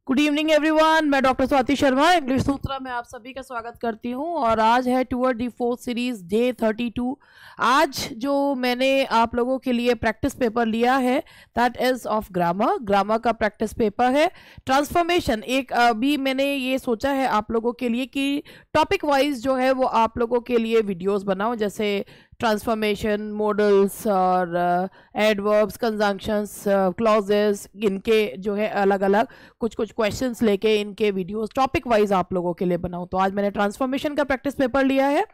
Good evening everyone, मैं doctor Swati Sharma English सूत्रा में आप सभी का स्वागत करती हूं। और आज है toward the fourth series day 32। आज जो मैंने आप लोगों के लिए प्रैक्टिस पेपर लिया है दैट इज़ ऑफ ग्रामर का प्रैक्टिस पेपर है। ट्रांसफॉर्मेशन एक अभी मैंने ये सोचा है आप लोगों के लिए कि टॉपिक वाइज जो है वो आप लोगों के लिए वीडियोस बनाऊं, जैसे ट्रांसफॉर्मेशन, मॉडल्स और एडवर्ब्स, कंजंक्शंस, क्लॉजेस, इनके जो है अलग अलग कुछ क्वेश्चंस लेके इनके वीडियोस टॉपिक वाइज आप लोगों के लिए बनाऊं। तो आज मैंने ट्रांसफॉर्मेशन का प्रैक्टिस पेपर लिया है।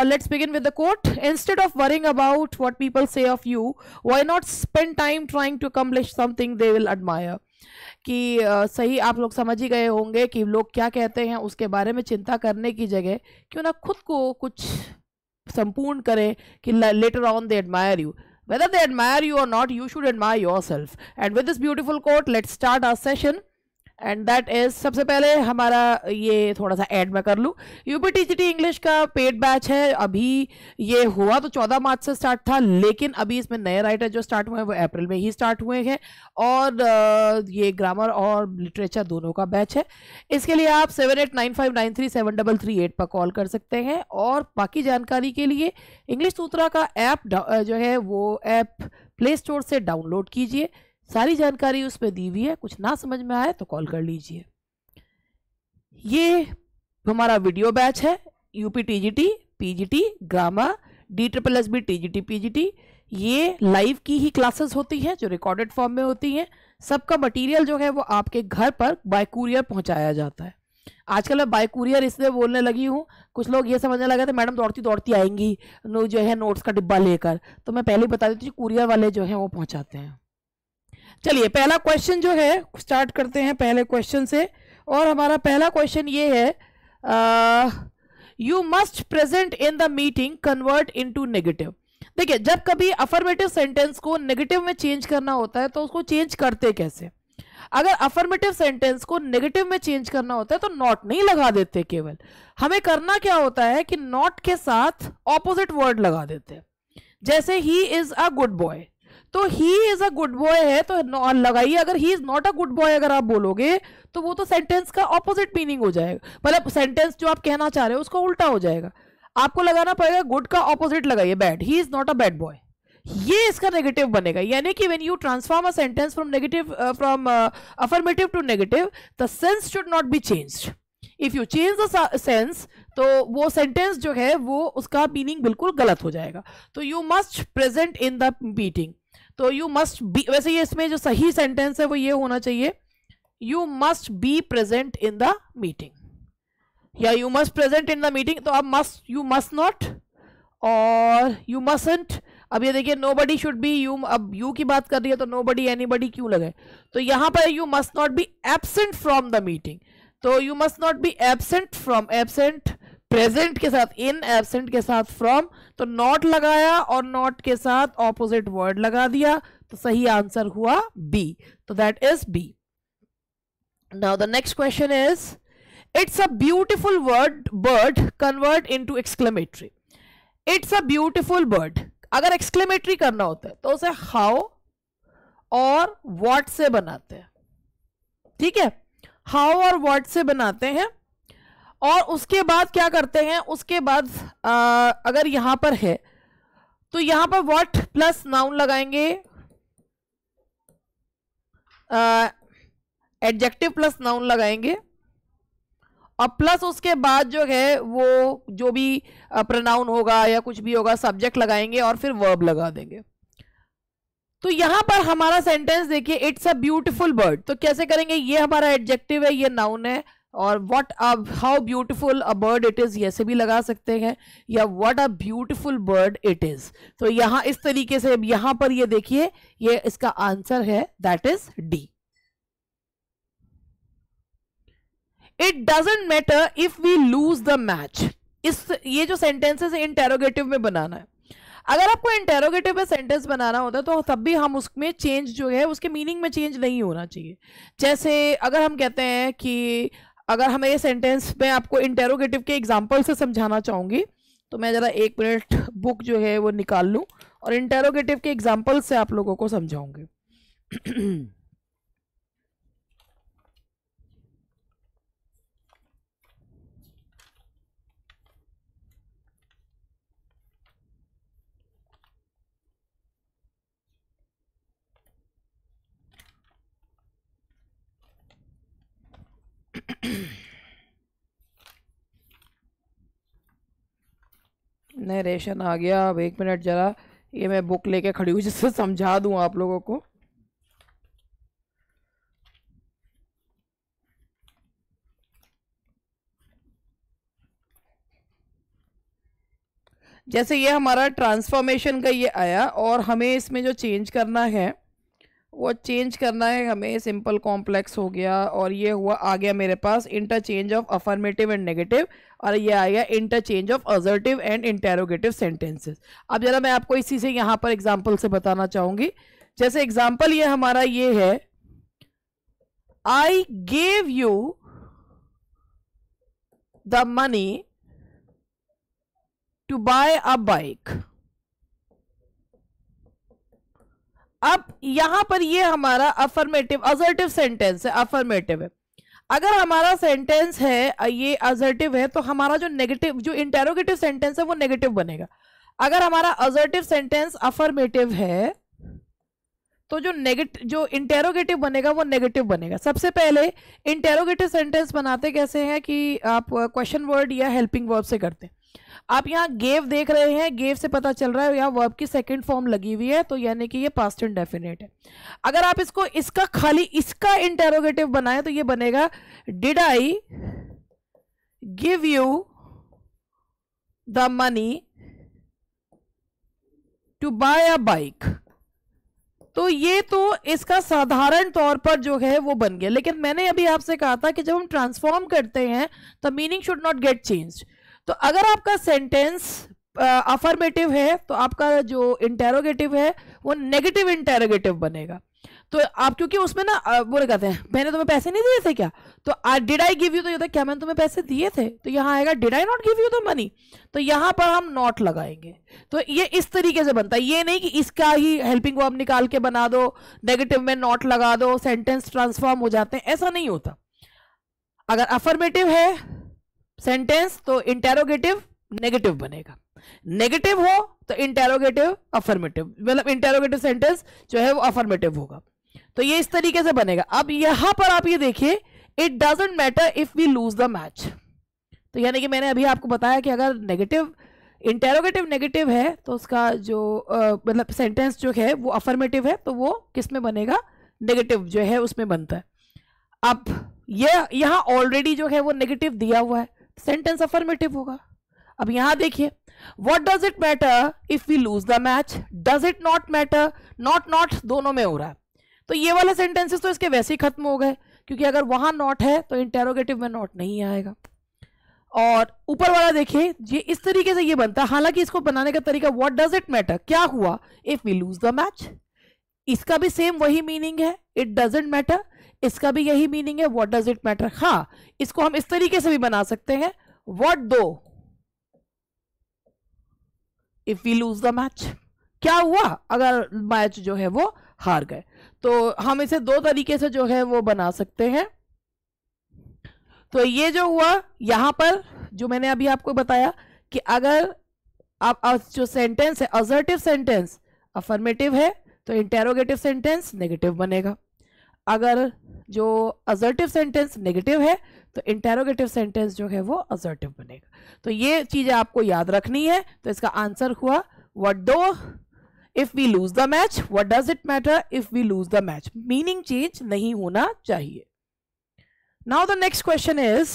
Let's begin with the quote. Instead of worrying about what people say of you, why not spend time trying to accomplish something they will admire? कि सही आप लोग समझ ही गए होंगे कि लोग क्या कहते हैं उसके बारे में चिंता करने की जगह क्यों ना खुद को कुछ संपूर्ण करें कि later on they admire you. Whether they admire you or not, you should admire yourself. And with this beautiful quote, let's start our session. And that is, सबसे पहले हमारा ये थोड़ा सा ऐड मैं कर लूँ, यूपीटीजीटी इंग्लिश का पेड बैच है। अभी ये हुआ तो 14 मार्च से स्टार्ट था, लेकिन अभी इसमें नए राइटर जो स्टार्ट हुए हैं वो अप्रैल में ही स्टार्ट हुए हैं। और ये ग्रामर और लिटरेचर दोनों का बैच है। इसके लिए आप 7895937338 पर कॉल कर सकते हैं। और बाकी जानकारी के लिए इंग्लिश सूत्रा का ऐप जो है वो ऐप प्ले स्टोर से डाउनलोड कीजिए। सारी जानकारी उसमें दी हुई है, कुछ ना समझ में आए तो कॉल कर लीजिए। ये हमारा वीडियो बैच है, UPTGT, PGT, grammar, DSSB, TGT, PGT। ये लाइव की ही क्लासेस होती हैं जो रिकॉर्डेड फॉर्म में होती हैं। सबका मटेरियल जो है वो आपके घर पर बाय कुरियर पहुंचाया जाता है। आजकल मैं बाय कुरियर इसलिए बोलने लगी हूँ, कुछ लोग ये समझने लगे थे मैडम दौड़ती दौड़ती आएंगी जो है नोट्स का डिब्बा लेकर, तो मैं पहले बता देती हूँ कुरियर वाले जो है वो पहुंचाते हैं। चलिए पहला क्वेश्चन जो है स्टार्ट करते हैं पहले क्वेश्चन से। और हमारा पहला क्वेश्चन ये है, you must present in the meeting convert into negative. देखिए, जब कभी अफर्मेटिव सेंटेंस को नेगेटिव में चेंज करना होता है तो उसको चेंज करते कैसे? अगर अफर्मेटिव सेंटेंस को नेगेटिव में चेंज करना होता है तो नॉट नहीं लगा देते, केवल हमें करना क्या होता है कि नॉट के साथ ऑपोजिट वर्ड लगा देते हैं। जैसे he is a good boy, तो he is a good boy है तो लगाइए। अगर he is not a good boy अगर आप बोलोगे तो वो तो सेंटेंस का ऑपोजिट मीनिंग हो जाएगा, मतलब सेंटेंस जो आप कहना चाह रहे हो उसका उल्टा हो जाएगा। आपको लगाना पड़ेगा गुड का ऑपोजिट लगाइए, bad, he is not a bad boy, ये इसका नेगेटिव बनेगा। यानी कि when you transform a sentence from negative from affirmative to negative, the sense should not be changed. If you change the sense तो वो sentence जो है वो उसका मीनिंग बिल्कुल गलत हो जाएगा। तो you must present in the meeting, तो यू मस्ट बी, वैसे ये इसमें जो सही सेंटेंस है वो ये होना चाहिए, you must be present in the meeting या you must present in the meeting. तो अब मस्ट, यू मस्ट नॉट और यू मसंट। अब ये देखिए नोबडी शुड बी, यू, अब यू की बात कर रही है तो नोबडी एनीबडी क्यों लगे? तो यहां पर you must not be absent from the meeting, तो you must not be absent from, absent present के साथ इन, एब्सेंट के साथ फ्रॉम, तो नॉट लगाया और नॉट के साथ ऑपोजिट वर्ड लगा दिया, तो सही आंसर हुआ बी, तो that is B. Now the next question is, it's a beautiful bird convert into exclamatory. It's a beautiful bird, अगर एक्सक्लेमेटरी करना होता है तो उसे हाउ और व्हाट से बनाते हैं, ठीक है, हाउ और व्हाट से बनाते हैं। और उसके बाद क्या करते हैं, उसके बाद अगर यहां पर है तो यहां पर व्हाट प्लस नाउन लगाएंगे, एडजेक्टिव प्लस नाउन लगाएंगे, और प्लस उसके बाद जो है वो जो भी प्रोनाउन होगा या कुछ भी होगा सब्जेक्ट लगाएंगे और फिर वर्ब लगा देंगे। तो यहां पर हमारा सेंटेंस देखिए, इट्स अ ब्यूटीफुल बर्ड, तो कैसे करेंगे, ये हमारा एडजेक्टिव है, ये नाउन है, और what, how beautiful a bird it is ऐसे भी लगा सकते हैं, या what a beautiful bird it is. तो यहां इस तरीके से यहां पर ये देखिए, ये इसका आंसर है, that is D. It doesn't matter if we lose the match. इस ये जो सेंटेंसेस है इंटेरोगेटिव में बनाना है। अगर आपको इंटेरोगेटिव में सेंटेंस बनाना होता है तो तब भी हम उसमें चेंज जो है उसके मीनिंग में चेंज नहीं होना चाहिए। जैसे अगर हम कहते हैं कि अगर हमें ये सेंटेंस में आपको इंटेरोगेटिव के एग्जांपल से समझाना चाहूँगी, तो मैं ज़रा 1 मिनट बुक जो है वो निकाल लूँ और इंटेरोगेटिव के एग्जांपल से आप लोगों को समझाऊंगी। नरेशन आ गया। अब 1 मिनट जरा, ये मैं बुक लेके खड़ी हूँ जिससे समझा दूँ आप लोगों को। जैसे ये हमारा ट्रांसफॉर्मेशन का ये आया, और हमें इसमें जो चेंज करना है वो चेंज करना है हमें, सिंपल कॉम्प्लेक्स हो गया, और ये हुआ आ गया मेरे पास interchange of affirmative and negative, और ये आ गया interchange of assertive and interrogative sentences. अब जरा मैं आपको इसी से यहाँ पर एग्जांपल से बताना चाहूंगी। जैसे एग्जांपल ये हमारा ये है, I gave you the money to buy a bike. अब यहां पर ये हमारा अफर्मेटिव असर्टिव सेंटेंस है, अफर्मेटिव है। अगर हमारा सेंटेंस है ये असर्टिव है तो हमारा जो नेगेटिव, जो इंटेरोगेटिव सेंटेंस है वो नेगेटिव बनेगा। अगर हमारा असर्टिव सेंटेंस अफर्मेटिव है तो जो इंटेरोगेटिव बनेगा वो नेगेटिव बनेगा। सबसे पहले इंटेरोगेटिव सेंटेंस बनाते कैसे हैं कि आप क्वेश्चन वर्ड या हेल्पिंग वर्ब से करते हैं। आप यहाँ गेव देख रहे हैं, गेव से पता चल रहा है यहाँ वर्ब की सेकंड फॉर्म लगी हुई है, तो यानी कि ये पास्ट इंडेफिनिट है। अगर आप इसको इसका खाली इसका इंटेरोगेटिव बनाए तो ये बनेगा did I give you the money to buy a bike. तो ये तो इसका साधारण तौर पर जो है वो बन गया, लेकिन मैंने अभी आपसे कहा था कि जब हम ट्रांसफॉर्म करते हैं तो meaning should not gate changed. तो अगर आपका सेंटेंस अफर्मेटिव है तो आपका जो इंटेरोगेटिव है वो नेगेटिव इंटेरोगेटिव बनेगा। तो आप क्योंकि उसमें ना वो कहते हैं मैंने तुम्हें पैसे नहीं दिए थे क्या, तो डिड आई गिव यू, तो ये था क्या मैंने तुम्हें पैसे दिए थे, तो यहाँ आएगा did I not give you the money, तो यहाँ पर हम नॉट लगाएंगे। तो ये इस तरीके से बनता है, ये नहीं कि इसका ही हेल्पिंग वर्ब निकाल के बना दो, नेगेटिव में नॉट लगा दो, सेंटेंस ट्रांसफॉर्म हो जाते हैं, ऐसा नहीं होता। अगर अफर्मेटिव है सेंटेंस तो इंटेरोगेटिव नेगेटिव बनेगा, नेगेटिव हो तो इंटेरोगेटिव अफर्मेटिव, मतलब इंटेरोगेटिव सेंटेंस जो है वो अफर्मेटिव होगा। तो ये इस तरीके से बनेगा। अब यहां पर आप ये देखिए, it doesn't matter if we lose the match. तो यानी कि मैंने अभी आपको बताया कि अगर नेगेटिव इंटेरोगेटिव नेगेटिव है तो उसका जो मतलब सेंटेंस जो है वो अफर्मेटिव है तो वो किस में बनेगा, नेगेटिव जो है उसमें बनता है। अब ये यहां ऑलरेडी जो है वो नेगेटिव दिया हुआ है, सेंटेंस अफर्मेटिव होगा। अब यहां देखिए, what does it matter if we lose the match, does it not matter, not not दोनों में हो रहा है। तो ये वाले सेंटेंसेस तो इसके वैसे ही खत्म हो गए, क्योंकि अगर वहां नॉट है तो इंटेरोगेटिव में नॉट नहीं आएगा। और ऊपर वाला देखिए, ये इस तरीके से ये बनता है। हालांकि इसको बनाने का तरीका, व्हाट डज इट मैटर, क्या हुआ if we lose the match, इसका भी सेम वही मीनिंग है। इट डजंट मैटर, इसका भी यही मीनिंग है। व्हाट डज इट मैटर, हाँ इसको हम इस तरीके से भी बना सकते हैं, what though if we lose the match, क्या हुआ अगर मैच जो है वो हार गए। तो हम इसे दो तरीके से जो है वो बना सकते हैं। तो ये जो हुआ यहां पर जो मैंने अभी आपको बताया कि अगर आप जो सेंटेंस है असर्टिव सेंटेंस अफर्मेटिव है तो इंटेरोगेटिव सेंटेंस नेगेटिव बनेगा। अगर जो असर्टिव सेंटेंस नेगेटिव है तो इंटेरोगेटिव सेंटेंस जो है वो असर्टिव बनेगा। तो ये चीजें आपको याद रखनी है। तो इसका आंसर हुआ what though if we lose the match, what does it matter if we lose the match, meaning change नहीं होना चाहिए। Now the next question is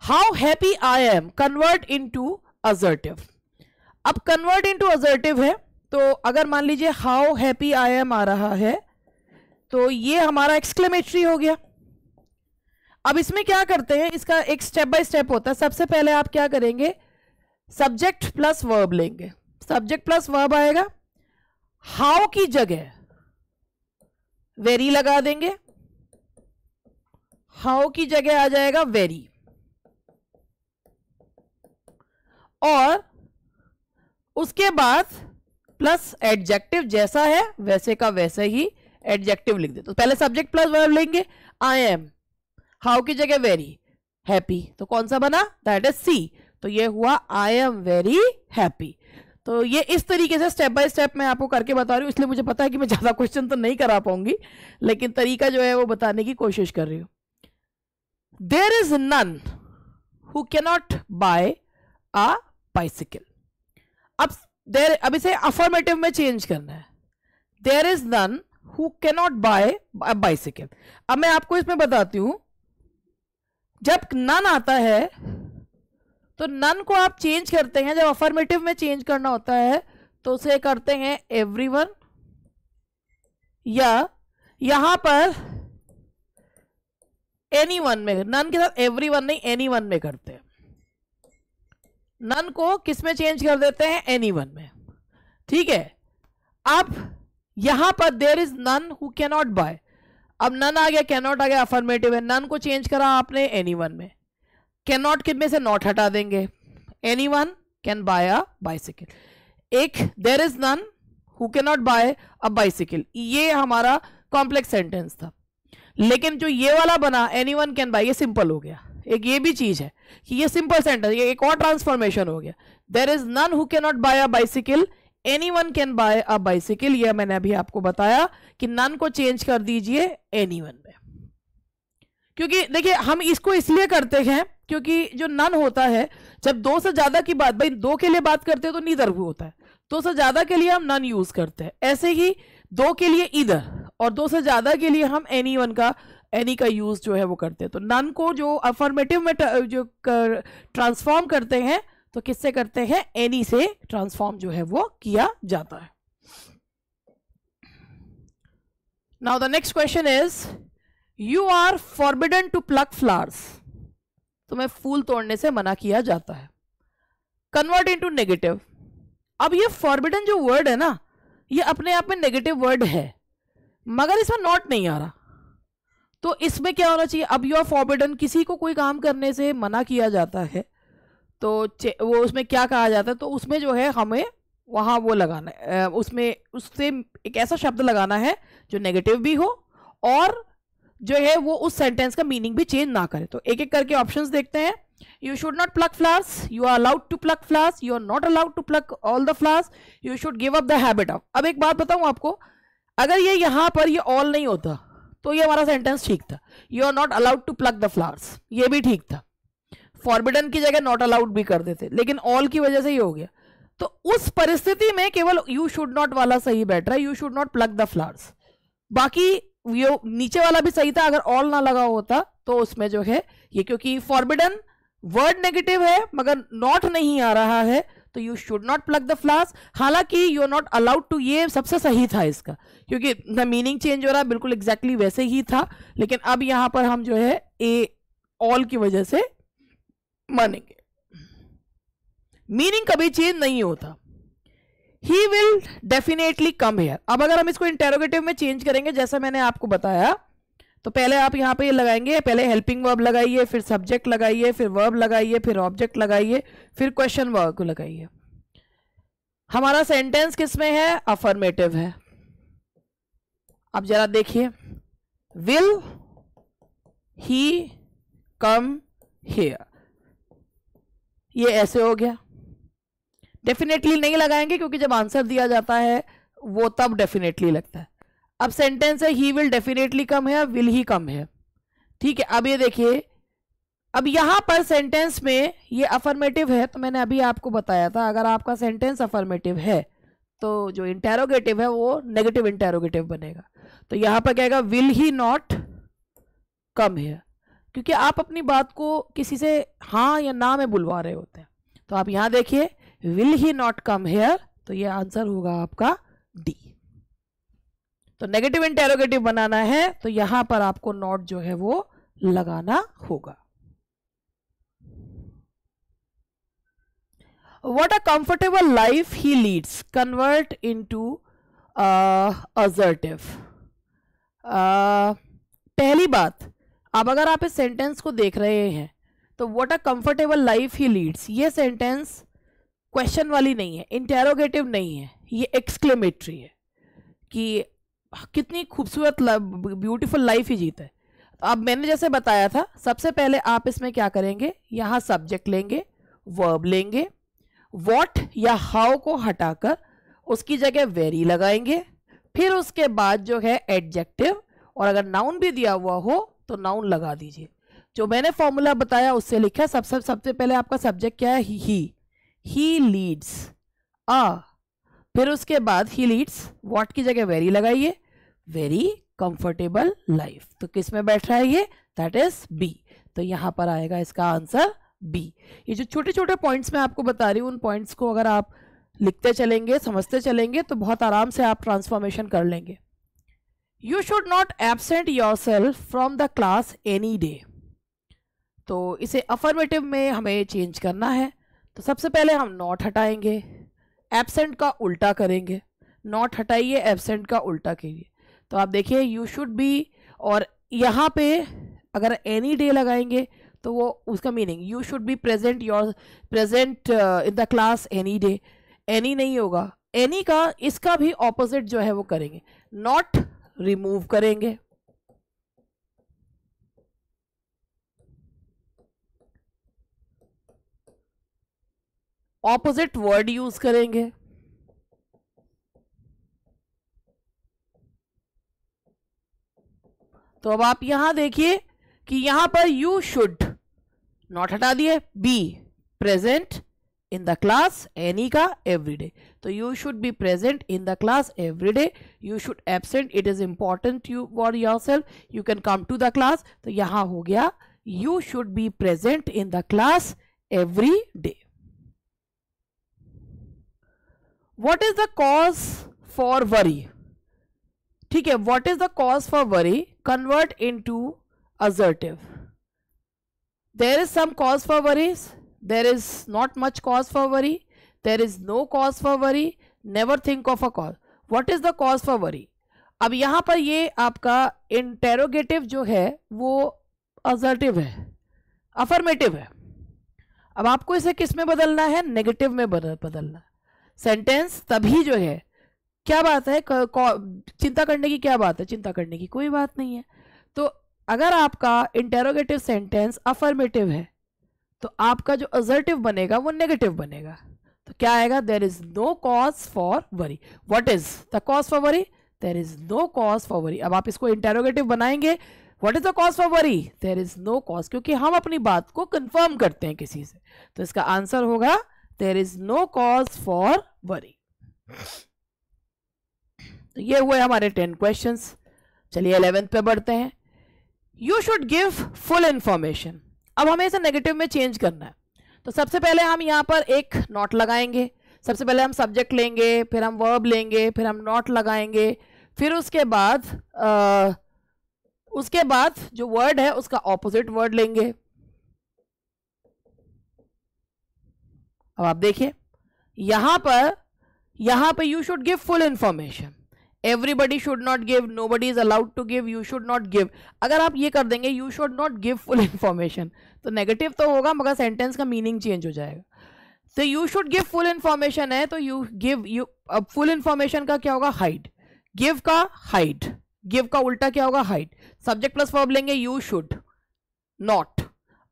how happy I am convert into assertive. अब convert into assertive है तो अगर मान लीजिए how happy I am आ रहा है तो ये हमारा एक्सक्लेमेटरी हो गया। अब इसमें क्या करते हैं, इसका एक स्टेप बाय स्टेप होता है। सबसे पहले आप क्या करेंगे, सब्जेक्ट प्लस वर्ब लेंगे, सब्जेक्ट प्लस वर्ब आएगा, हाउ की जगह वेरी लगा देंगे, हाउ की जगह आ जाएगा वेरी, और उसके बाद प्लस एडजेक्टिव, जैसा है वैसे का वैसे ही एडजेक्टिव लिख दे। तो पहले सब्जेक्ट प्लस वर्ब लेंगे, आई एम, हाउ की जगह वेरी, हैप्पी, तो कौन सा बना, दैट इज सी। तो ये हुआ आई एम वेरी हैप्पी। तो ये इस तरीके से स्टेप बाय स्टेप मैं आपको करके बता रही हूँ, इसलिए मुझे पता है कि मैं ज्यादा क्वेश्चन तो नहीं करा पाऊंगी, लेकिन तरीका जो है वो बताने की कोशिश कर रही हूं। There is none who cannot buy a bicycle. अब इसे अफर्मेटिव में चेंज करना है, there is none who cannot buy a bicycle. अब मैं आपको इसमें बताती हूं, जब नन आता है तो नन को आप चेंज करते हैं, जब अफर्मेटिव में चेंज करना होता है तो उसे करते हैं एवरीवन, या यहां पर एनीवन में, नन के साथ एवरीवन नहीं एनीवन में करते हैं। नन को किस में चेंज कर देते हैं, एनीवन में, ठीक है। अब यहां पर there is none who cannot buy, अब नन आ गया, कैनॉट आ गया, अफर्मेटिव है, नन को चेंज करा आपने एनीवन में, कैनॉट किन में से नॉट हटा देंगे, anyone can buy a bicycle. एक there is none who cannot buy a bicycle, ये हमारा कॉम्प्लेक्स सेंटेंस था। लेकिन जो ये वाला बना एनीवन कैन बाय, ये सिंपल हो गया। एक ये भी चीज है कि ये सिंपल सेंटेंस, ये एक और ट्रांसफॉर्मेशन हो गया। There is none who cannot buy a bicycle, anyone can buy a bicycle. ये मैंने अभी आपको बताया कि नन को चेंज कर दीजिए एनीवन में, क्योंकि देखिए हम इसको इसलिए करते हैं क्योंकि जो नन होता है, जब दो से ज्यादा की बात, भाई दो के लिए बात करते हैं तो नीदर होता है, दो से ज्यादा के लिए हम नन यूज करते हैं, ऐसे ही दो के लिए ईदर और दो से ज्यादा के लिए हम एनी का यूज जो है वो करते हैं। तो नन को जो अफर्मेटिव में जो ट्रांसफॉर्म करते हैं तो किससे करते हैं, एनी से ट्रांसफॉर्म जो है वो किया जाता है। Now the next question is, you are forbidden to pluck flowers, तुम्हें फूल तोड़ने से मना किया जाता है। Convert into negative. अब ये फॉरबिडन जो वर्ड है ना, ये अपने आप में नेगेटिव वर्ड है, मगर इसमें नॉट नहीं आ रहा, तो इसमें क्या होना चाहिए, अब यू आर फॉरबिडन, किसी को कोई काम करने से मना किया जाता है तो वो उसमें क्या कहा जाता है, तो उसमें जो है हमें वहां वो लगाना है, उसमें उससे एक ऐसा शब्द लगाना है जो नेगेटिव भी हो और जो है वो उस सेंटेंस का मीनिंग भी चेंज ना करे। तो एक एक करके ऑप्शंस देखते हैं। You should not pluck flowers, you are allowed to pluck flowers, you are not allowed to pluck all the flowers, you should give up the habit of. अब एक बात बताऊं आपको, अगर ये यहां पर ये ऑल नहीं होता तो ये हमारा सेंटेंस ठीक था, you are not allowed to pluck the flowers, ये भी ठीक था, फॉरबिडन की जगह नॉट अलाउड भी कर देते, लेकिन ऑल की वजह से ये हो गया। तो उस परिस्थिति में केवल यू शुड नॉट वाला सही बैठ रहा है, you should not pluck the flowers. बाकी ये नीचे वाला भी सही था, अगर ऑल ना लगा होता तो उसमें जो है ये, क्योंकि फॉरबिडन वर्ड नेगेटिव है मगर नॉट नहीं आ रहा है, तो you should not pluck the flowers. हालांकि you are not allowed to, ये सबसे सही था इसका, क्योंकि द मीनिंग चेंज हो रहा है, बिल्कुल एग्जैक्टली वैसे ही था, लेकिन अब यहां पर हम जो है ए ऑल की वजह से मानेंगे। मीनिंग कभी चेंज नहीं होता। He will definitely come here. अब अगर हम इसको इंटेरोगेटिव में चेंज करेंगे, जैसा मैंने आपको बताया, तो पहले आप यहां पे लगाएंगे, पहले हेल्पिंग वर्ब लगाइए, फिर सब्जेक्ट लगाइए, फिर वर्ब लगाइए, फिर ऑब्जेक्ट लगाइए, फिर क्वेश्चन वर्ब को लगाइए। हमारा सेंटेंस किसमें है, अफर्मेटिव है। अब जरा देखिए, विल ही कम हियर, ये ऐसे हो गया। डेफिनेटली नहीं लगाएंगे क्योंकि जब आंसर दिया जाता है वो तब डेफिनेटली लगता है। अब सेंटेंस है ही विल डेफिनेटली कम है, विल ही कम है, ठीक है। अब ये देखिए, अब यहां पर सेंटेंस में ये अफर्मेटिव है, तो मैंने अभी आपको बताया था अगर आपका सेंटेंस अफर्मेटिव है तो जो इंटेरोगेटिव है वो नेगेटिव इंटेरोगेटिव बनेगा। तो यहां पर कहेगा will he not come here, क्योंकि आप अपनी बात को किसी से हाँ या ना में बुलवा रहे होते हैं। तो आप यहां देखिए, will he not come here, तो ये आंसर होगा आपका डी। तो नेगेटिव इंटेरोगेटिव बनाना है तो यहां पर आपको नॉट जो है वो लगाना होगा। What a comfortable life he leads, convert into assertive. पहली बात, अब अगर आप इस सेंटेंस को देख रहे हैं तो what a comfortable life he leads, ये सेंटेंस क्वेश्चन वाली नहीं है, इंटेरोगेटिव नहीं है, ये एक्सक्लेमेटरी है कि कितनी खूबसूरत ब्यूटीफुल लाइफ ही जीता है। तो अब मैंने जैसे बताया था, सबसे पहले आप इसमें क्या करेंगे, यहां सब्जेक्ट लेंगे, वर्ब लेंगे, व्हाट या हाउ को हटाकर उसकी जगह वेरी लगाएंगे, फिर उसके बाद जो है एडजेक्टिव, और अगर नाउन भी दिया हुआ हो तो नाउन लगा दीजिए। जो मैंने फॉर्मूला बताया उससे लिखा है। सबसे पहले आपका सब्जेक्ट क्या है? ही लीड्स अ, फिर उसके बाद ही लीड्स व्हाट की जगह वेरी लगाइए, वेरी कंफर्टेबल लाइफ। तो किस में बैठ रहा है ये? That is B. तो यहां पर आएगा इसका आंसर बी। ये जो छोटे छोटे पॉइंट्स मैं आपको बता रही हूँ, उन पॉइंट्स को अगर आप लिखते चलेंगे, समझते चलेंगे, तो बहुत आराम से आप ट्रांसफॉर्मेशन कर लेंगे। You should not absent yourself from the class any day. तो इसे अफर्मेटिव में हमें चेंज करना है। तो सबसे पहले हम नॉट हटाएंगे, एब्सेंट का उल्टा करेंगे। नॉट हटाइए, एब्सेंट का उल्टा कीजिए। तो आप देखिए यू शुड बी, और यहाँ पे अगर एनी डे लगाएंगे तो वो उसका meaning you should be present in the class any day. Any नहीं होगा, एनी का इसका भी ऑपोजिट जो है वो करेंगे, नॉट रिमूव करेंगे। ऑपोजिट वर्ड यूज करेंगे। तो अब आप यहां देखिए कि यहां पर यू शुड, नॉट हटा दिए, be present in the class any का एवरीडे। तो you should be present in the class everyday, you should absent, it is important you for yourself, you can come to the class. तो यहां हो गया you should be present in the class every day. What is the cause for worry? ठीक है, what is the cause for worry convert into assertive. There is some cause for worries, there is not much cause for worry, there is no cause for worry, never think of a cause. What is the cause for worry? अब यहां पर ये आपका interrogative जो है वो assertive है, affirmative है। अब आपको इसे किस में बदलना है? नेगेटिव में बदलना। सेंटेंस तभी जो है, क्या बात है, चिंता करने की क्या बात है? चिंता करने की कोई बात नहीं है। तो अगर आपका इंटेरोगेटिव सेंटेंस अफर्मेटिव है तो आपका जो असर्टिव बनेगा वो नेगेटिव बनेगा। तो क्या आएगा? There is no cause for worry. What is the cause for worry? There is no cause for worry. अब आप इसको इंटेरोगेटिव बनाएंगे, what is the cause for worry? There is no cause, क्योंकि हम अपनी बात को कंफर्म करते हैं किसी से। तो इसका आंसर होगा there is no cause for worry. तो ये हुए हमारे 10 क्वेश्चंस। चलिए 11th पे बढ़ते हैं। You should give full information. अब हमें इसे नेगेटिव में चेंज करना है। तो सबसे पहले हम यहाँ पर एक नॉट लगाएंगे। सबसे पहले हम सब्जेक्ट लेंगे, फिर हम वर्ब लेंगे, फिर हम नॉट लगाएंगे, फिर उसके बाद जो वर्ड है उसका ऑपोजिट वर्ड लेंगे। अब आप देखिए यहां पर you should give full information. Everybody should not give, nobody is allowed to give, you should not give. अगर आप ये कर देंगे you should not give full information, तो नेगेटिव तो होगा मगर सेंटेंस का मीनिंग चेंज हो जाएगा। तो you should give full information है तो यू गिव, अब फुल इंफॉर्मेशन का क्या होगा? हाइड। गिव का हाइड, गिव का उल्टा क्या होगा? हाइड। सब्जेक्ट प्लस वर्ब लेंगे, यू शुड नॉट,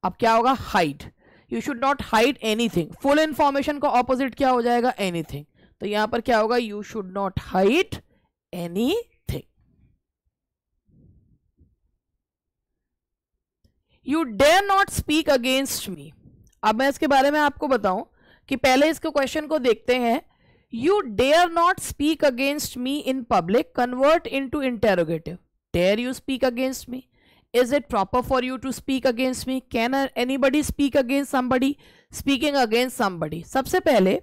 अब क्या होगा? Hide. You should not hide anything. Full information का ऑपोजिट क्या हो जाएगा? एनीथिंग। तो यहां पर क्या होगा? You should not hide anything. You dare not speak against me. अब मैं इसके बारे में आपको बताऊं कि पहले इसके क्वेश्चन को देखते हैं। You dare not speak against me in public, convert into interrogative. Dare you speak against me? Is it proper for you to speak against me? Can anybody speak against somebody? Speaking against somebody. सबसे पहले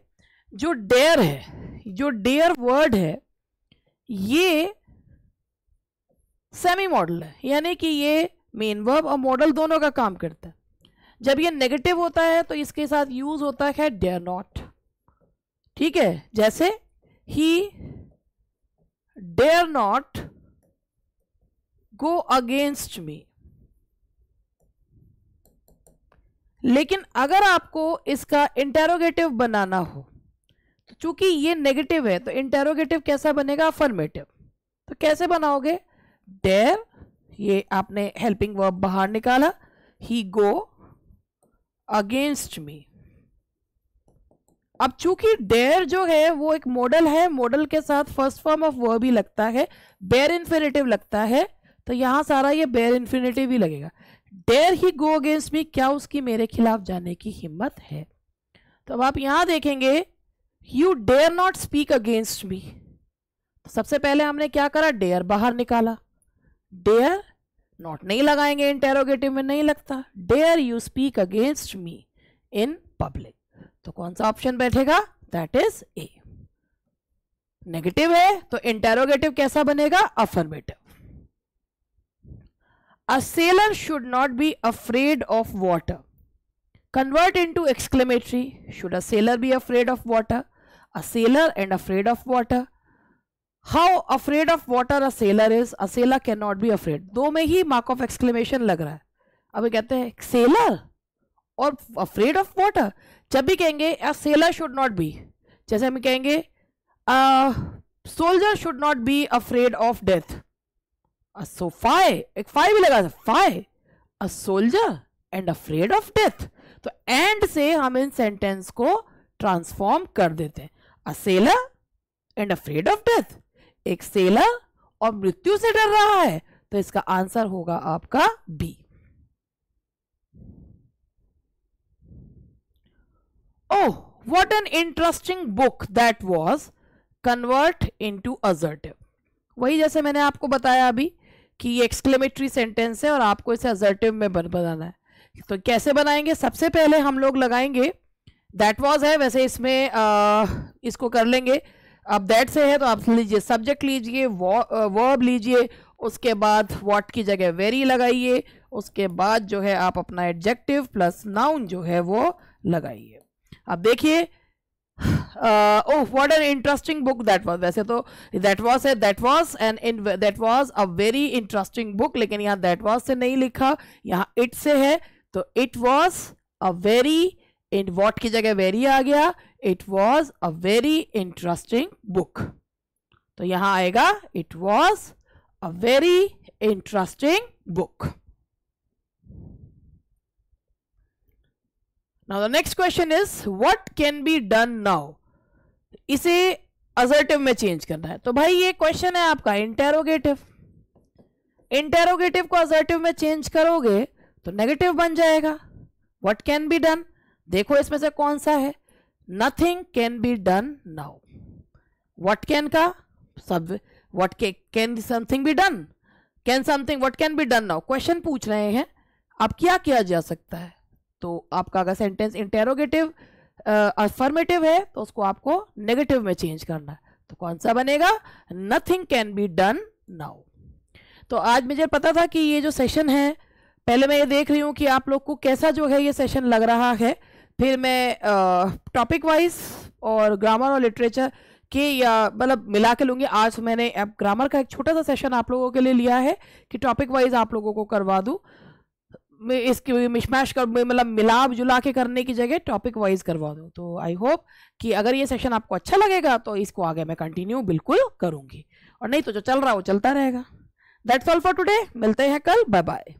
जो dare है, जो dare word है, ये semi model है, यानी कि ये मेन वर्ब और मॉडल दोनों का काम करता है। जब ये नेगेटिव होता है तो इसके साथ यूज होता है डेयर नॉट। ठीक है, जैसे ही dare not go against me. लेकिन अगर आपको इसका इंटेरोगेटिव बनाना हो तो चूंकि ये नेगेटिव है तो इंटेरोगेटिव कैसा बनेगा? अफर्मेटिव। तो कैसे बनाओगे? डेयर, ये आपने हेल्पिंग वर्ब बाहर निकाला, ही गो अगेंस्ट मी। अब चूंकि डेयर जो है वो एक मॉडल है, मॉडल के साथ फर्स्ट फॉर्म ऑफ वर्ब ही लगता है, बेयर इन्फिनिटिव लगता है, तो यहां सारा ये बेयर इन्फिनिटिव ही लगेगा। डेयर ही गो अगेंस्ट मी, क्या उसकी मेरे खिलाफ जाने की हिम्मत है। तो अब आप यहां देखेंगे you dare not speak against me, तो सबसे पहले हमने क्या करा, डेयर बाहर निकाला, डेयर नॉट नहीं लगाएंगे, इंटेरोगेटिव में नहीं लगता, dare you speak against me in public, तो कौन सा ऑप्शन बैठेगा, दैट इज ए। नेगेटिव है तो इंटेरोगेटिव कैसा बनेगा, affirmative. A seller should not be afraid of water, convert into exclamatory, should a sailor be afraid of water, a sailor and afraid of water, how afraid of water a sailor is, a sailor cannot be afraid, दो में ही mark of exclamation लग रहा है। अब कहते हैं seller और afraid of water, जब भी कहेंगे a sailor should not be, जैसे हम कहेंगे soldier should not be afraid of death, so एक फाई भी लगा, फाई a soldier and afraid of death, तो एंड से हम इन सेंटेंस को ट्रांसफॉर्म कर देते हैं। A sailor and afraid of death, एक सेलर और मृत्यु से डर रहा है, तो इसका आंसर होगा आपका B. Oh what an interesting book that was, convert into assertive, वही जैसे मैंने आपको बताया अभी कि ये एक्सक्लेमेटरी सेंटेंस है और आपको इसे असर्टिव में बनाना है। तो कैसे बनाएंगे, सबसे पहले हम लोग लगाएंगे दैट वाज है, वैसे इसमें इसको कर लेंगे। अब दैट से है तो आप लीजिए सब्जेक्ट लीजिए, वर्ब लीजिए, उसके बाद व्हाट की जगह वेरी लगाइए, उसके बाद जो है आप अपना एडजेक्टिव प्लस नाउन जो है वो लगाइए। अब देखिए ओह what an interesting book that was, वैसे तो दैट वाज है, that was a very interesting book, लेकिन यहाँ दैट वाज से नहीं लिखा, यहाँ इट से है, तो it was a very, in what की जगह वेरी आ गया, it was a very interesting book, तो यहां आएगा it was a very interesting book. Now the next question is what can be done now, इसे असर्टिव में चेंज करना है। तो भाई ये क्वेश्चन है आपका इंटेरोगेटिव, इंटेरोगेटिव को असर्टिव में चेंज करोगे तो नेगेटिव बन जाएगा। व्हाट कैन बी डन, देखो इसमें से कौन सा है, nothing can be done now, what can का सब, what can something be done, can something, what can be done now, question पूछ रहे हैं अब क्या किया जा सकता है। तो आपका अगर सेंटेंस इंटेरोगेटिव अफर्मेटिव है तो उसको आपको नेगेटिव में चेंज करना है, तो कौन सा बनेगा, nothing can be done now. तो आज मुझे पता था कि ये जो सेशन है, पहले मैं ये देख रही हूँ कि आप लोग को कैसा जो है ये सेशन लग रहा है, फिर मैं टॉपिक वाइज और ग्रामर और लिटरेचर के या मतलब मिला के लूँगी। आज मैंने अब ग्रामर का एक छोटा सा सेशन आप लोगों के लिए लिया है कि टॉपिक वाइज आप लोगों को करवा दूँ, इसकी मिशमैश कर मतलब मिलाप जुला के करने की जगह टॉपिक वाइज करवा दूँ। तो आई होप कि अगर ये सेशन आपको अच्छा लगेगा तो इसको आगे मैं कंटिन्यू बिल्कुल करूँगी, और नहीं तो जो चल रहा है वो चलता रहेगा। दैट्स ऑल फॉर टुडे, मिलते हैं कल, बाय बाय।